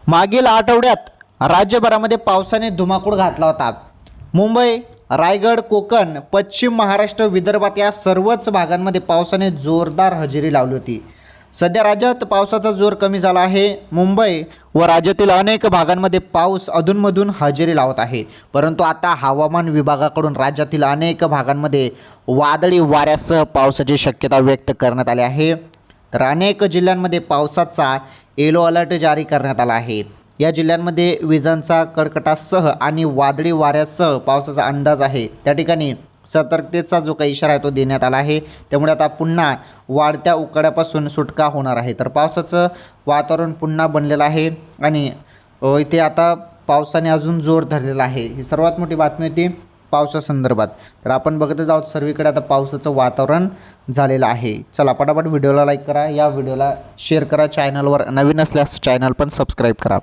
मागील आठवड्यात राज्यभरामध्ये पावसाने धुमाकूळ घातला होता। मुंबई, रायगड, कोकण, पश्चिम महाराष्ट्र, विदर्भात या सर्वच भागांमध्ये पावसाने जोरदार हजेरी लावली होती। सध्या राज्यात पावसाचा जोर कमी झाला आहे। मुंबई व राज्यातील अनेक भागांमध्ये पाऊस अधूनमधून हजेरी लावत आहे, परंतु आता हवामान विभागाकडून राज्यातील अनेक भागांमध्ये वादळी वाऱ्यासह पावसाची शक्यता व्यक्त करण्यात आली आहे। तर अनेक जिल्ह्यांमध्ये पावसाचा येलो अलर्ट जारी करण्यात आला आहे। या जिल्ह्यांमध्ये विजांचा कडकडाटासह आणि वादळी वाऱ्यासह पावसाचा अंदाज आहे। त्या ठिकाणी सतर्कतेचा जो काही इशारा आहे तो देण्यात आला आहे। त्यामुळे आता पुन्हा वाढत्या उकाड्यापासून सुटका होणार आहे। तर पावसाचं वातावरण पुन्हा बनलेलं आहे आणि इथे आता पावसाने अजून जोर धरलेला आहे। ही सर्वात मोठी बातमी होती पावसासंदर्भात। तर आपण बघतच आहोत सर्वीकडे आता पावसाचं वातावरण झालेलं आहे। चला पटापट व्हिडिओला लाईक करा, या व्हिडिओला शेअर करा, चॅनलवर नवीन असल्यास चॅनल पण सबस्क्राईब करा।